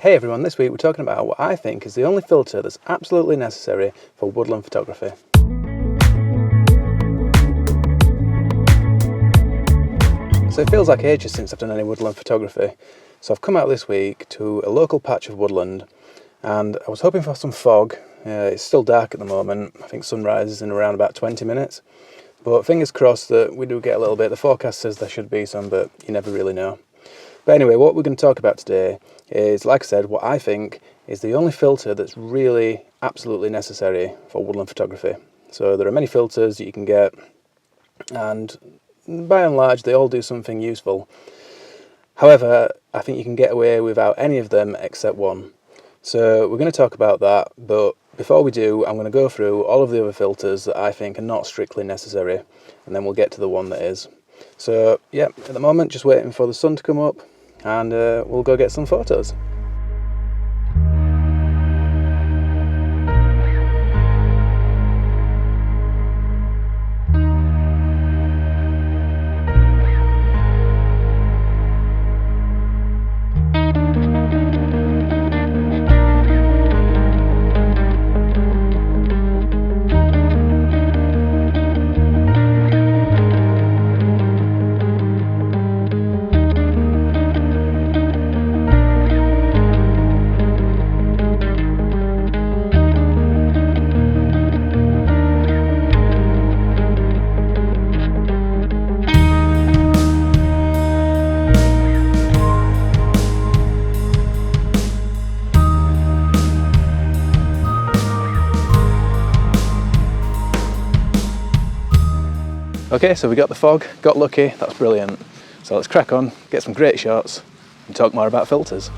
Hey everyone, this week we're talking about what I think is the only filter that's absolutely necessary for woodland photography. So it feels like ages since I've done any woodland photography, so I've come out this week to a local patch of woodland and I was hoping for some fog. It's still dark at the moment. I think sunrise is in around about 20 minutes, but fingers crossed that we do get a little bit. The forecast says there should be some, but you never really know. But anyway, what we're going to talk about today is, like I said, what I think is the only filter that's really absolutely necessary for woodland photography. So there are many filters that you can get, and by and large they all do something useful. However, I think you can get away without any of them except one. So we're going to talk about that, but before we do, I'm going to go through all of the other filters that I think are not strictly necessary, and then we'll get to the one that is. So yeah, at the moment just waiting for the sun to come up, and we'll go get some photos. Okay, so we got the fog, got lucky, that's brilliant. So let's crack on, get some great shots, and talk more about filters.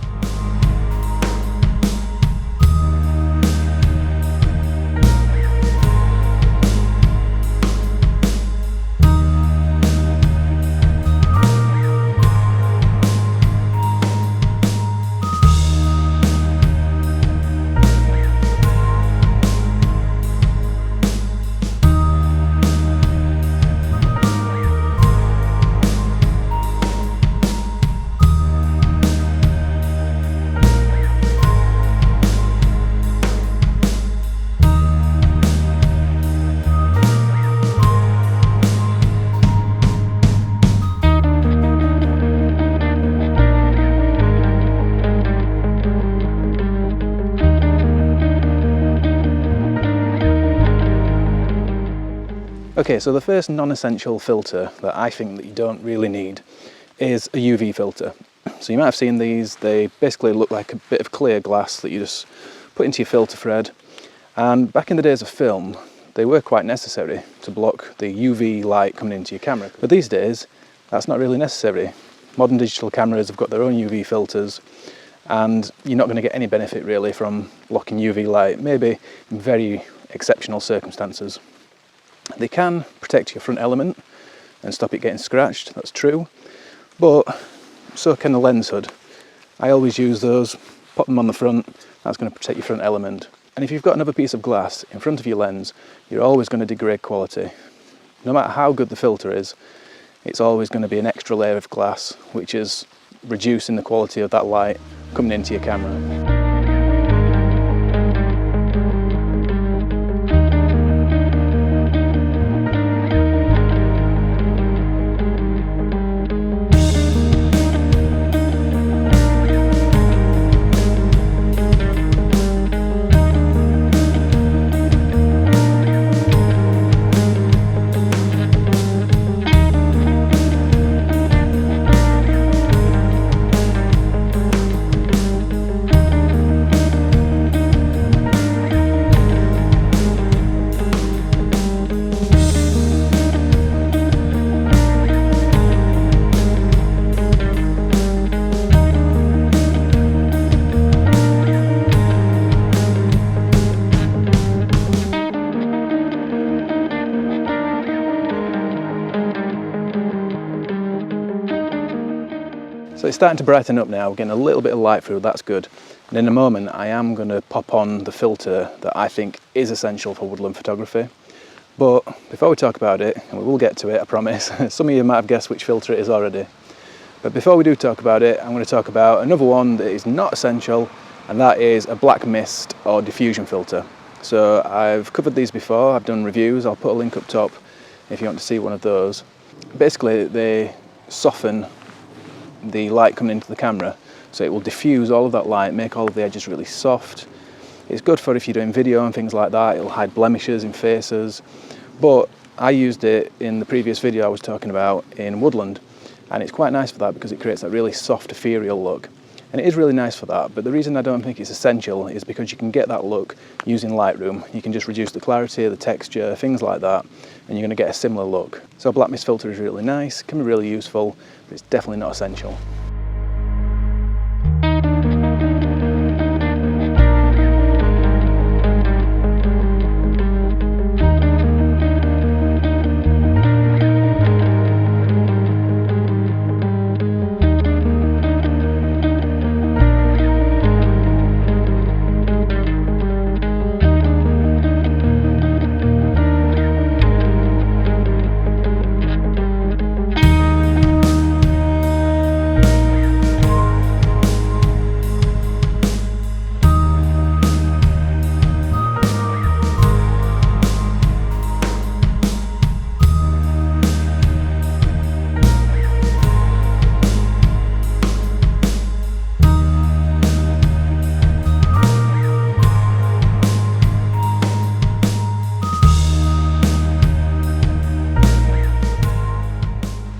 Okay, so the first non-essential filter that I think that you don't really need is a UV filter. So you might have seen these. They basically look like a bit of clear glass that you just put into your filter thread. And back in the days of film, they were quite necessary to block the UV light coming into your camera. But these days, that's not really necessary. Modern digital cameras have got their own UV filters, and you're not going to get any benefit really from blocking UV light, maybe in very exceptional circumstances. They can protect your front element and stop it getting scratched, that's true, but so can the lens hood. I always use those, pop them on the front, that's going to protect your front element. And if you've got another piece of glass in front of your lens, you're always going to degrade quality. No matter how good the filter is, it's always going to be an extra layer of glass, which is reducing the quality of that light coming into your camera. So it's starting to brighten up now, we're getting a little bit of light through, that's good. And in a moment I am going to pop on the filter that I think is essential for woodland photography. But before we talk about it, and we will get to it, I promise, some of you might have guessed which filter it is already. But before we do talk about it, I'm going to talk about another one that is not essential, and that is a black mist or diffusion filter. So I've covered these before, I've done reviews, I'll put a link up top if you want to see one of those. Basically they soften the light coming into the camera, so it will diffuse all of that light, make all of the edges really soft. It's good for if you're doing video and things like that, it'll hide blemishes in faces. But I used it in the previous video I was talking about in Woodland, and it's quite nice for that because it creates that really soft ethereal look. And it is really nice for that, but the reason I don't think it's essential is because you can get that look using Lightroom. You can just reduce the clarity, the texture, things like that, and you're going to get a similar look. So a black mist filter is really nice, can be really useful, but it's definitely not essential.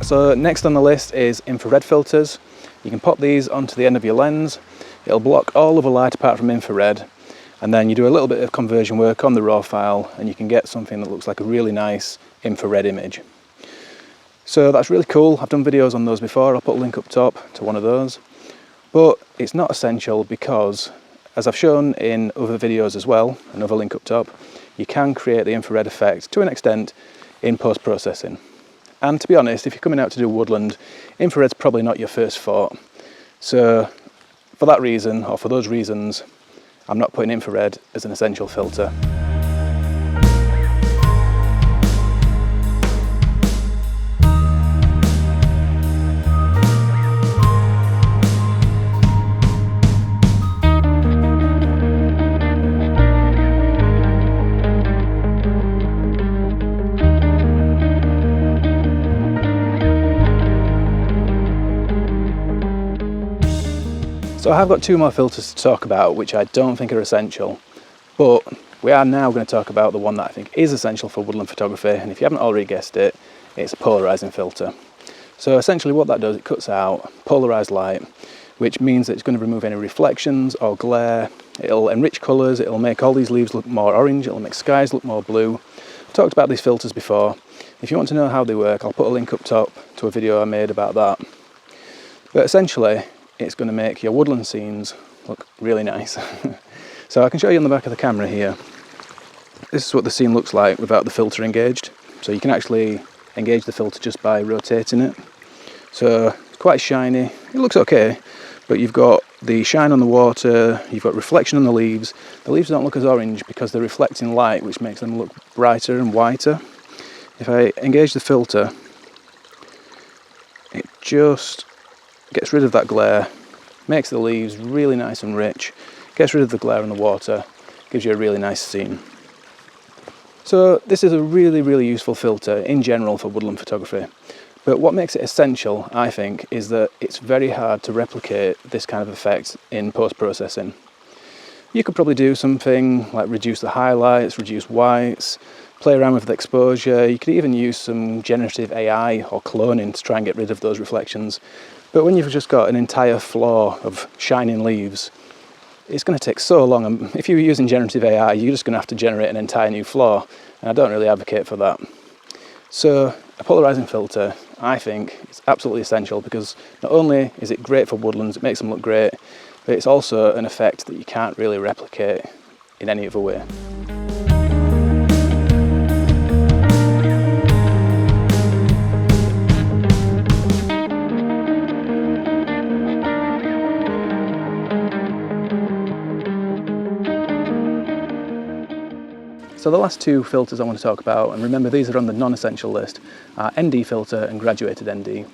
So next on the list is infrared filters. You can pop these onto the end of your lens. It'll block all of the light apart from infrared, and then you do a little bit of conversion work on the raw file and you can get something that looks like a really nice infrared image. So that's really cool. I've done videos on those before. I'll put a link up top to one of those. But it's not essential because, as I've shown in other videos as well, another link up top, you can create the infrared effect to an extent in post-processing. And to be honest, if you're coming out to do Woodland, infrared's probably not your first thought. So for that reason, or for those reasons, I'm not putting infrared as an essential filter. So I have got two more filters to talk about which I don't think are essential, but we are now going to talk about the one that I think is essential for woodland photography, and if you haven't already guessed it, it's a polarizing filter. So essentially what that does, it cuts out polarized light, which means that it's going to remove any reflections or glare. It'll enrich colours, it'll make all these leaves look more orange, it'll make skies look more blue. I've talked about these filters before. If you want to know how they work, I'll put a link up top to a video I made about that. But essentially, it's going to make your woodland scenes look really nice. So I can show you on the back of the camera here. This is what the scene looks like without the filter engaged. So you can actually engage the filter just by rotating it. So it's quite shiny, it looks okay, but you've got the shine on the water, you've got reflection on the leaves. The leaves don't look as orange because they're reflecting light, which makes them look brighter and whiter. If I engage the filter, it just gets rid of that glare, makes the leaves really nice and rich, gets rid of the glare in the water, gives you a really nice scene. So this is a really useful filter in general for woodland photography, but what makes it essential, I think, is that it's very hard to replicate this kind of effect in post-processing. You could probably do something like reduce the highlights, reduce whites, play around with the exposure. You could even use some generative AI or cloning to try and get rid of those reflections. But when you've just got an entire floor of shining leaves, it's going to take so long. And if you're using generative AI, you're just going to have to generate an entire new floor, and I don't really advocate for that. So a polarizing filter, I think, is absolutely essential because not only is it great for woodlands, it makes them look great, but it's also an effect that you can't really replicate in any other way. So the last two filters I want to talk about, and remember these are on the non-essential list, are ND filter and graduated ND.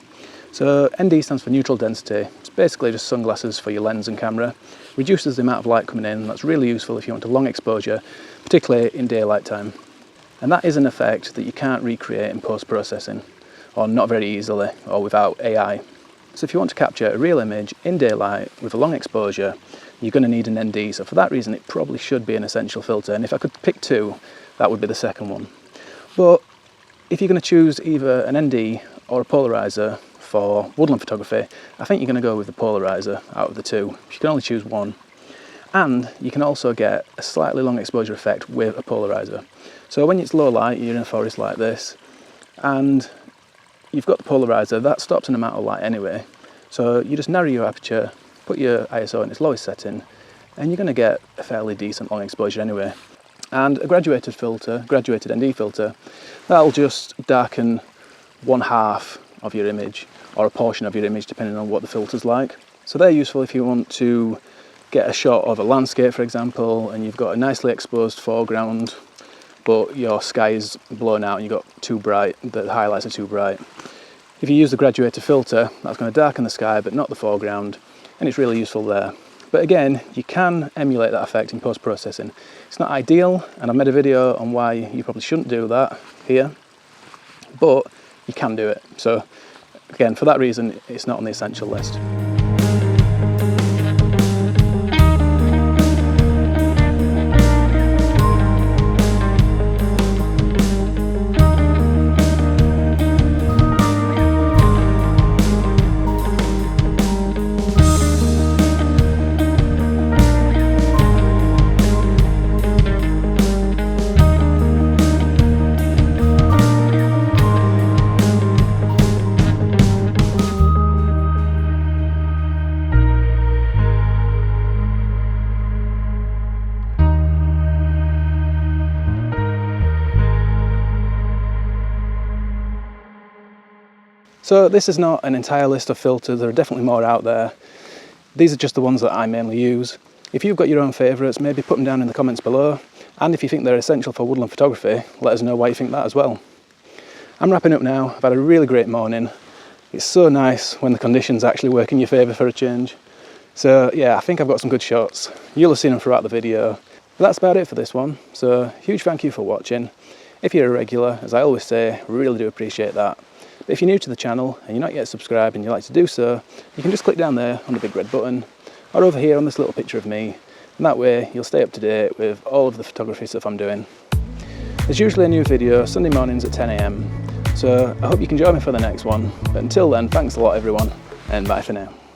So ND stands for neutral density. It's basically just sunglasses for your lens and camera. Reduces the amount of light coming in. That's really useful if you want a long exposure, particularly in daylight time. And that is an effect that you can't recreate in post-processing, or not very easily, or without AI. So if you want to capture a real image in daylight with a long exposure, you're going to need an ND. So for that reason, it probably should be an essential filter. And if I could pick two, that would be the second one. But if you're going to choose either an ND or a polarizer for woodland photography, I think you're going to go with the polarizer out of the two. You can only choose one. And you can also get a slightly long exposure effect with a polarizer. So when it's low light, you're in a forest like this, and you've got the polarizer, that stops an amount of light anyway. So you just narrow your aperture, put your ISO in its lowest setting, and you're going to get a fairly decent long exposure anyway. And a graduated filter, graduated ND filter, that'll just darken 1/2 of your image, or a portion of your image, depending on what the filter's like. So they're useful if you want to get a shot of a landscape, for example, and you've got a nicely exposed foreground, but your sky is blown out and you've got too bright, the highlights are too bright. If you use the graduated filter, that's going to darken the sky but not the foreground, and it's really useful there. But again, you can emulate that effect in post-processing. It's not ideal, and I've made a video on why you probably shouldn't do that here, but you can do it. So again, for that reason, it's not on the essential list. So this is not an entire list of filters, there are definitely more out there. These are just the ones that I mainly use. If you've got your own favourites, maybe put them down in the comments below. And if you think they're essential for woodland photography, let us know why you think that as well. I'm wrapping up now. I've had a really great morning. It's so nice when the conditions actually work in your favour for a change. So yeah, I think I've got some good shots. You'll have seen them throughout the video. But that's about it for this one. So huge thank you for watching. If you're a regular, as I always say, really do appreciate that. But if you're new to the channel and you're not yet subscribed and you'd like to do so, you can just click down there on the big red button, or over here on this little picture of me, and that way you'll stay up to date with all of the photography stuff I'm doing. There's usually a new video Sunday mornings at 10 AM, so I hope you can join me for the next one. But until then, thanks a lot everyone, and bye for now.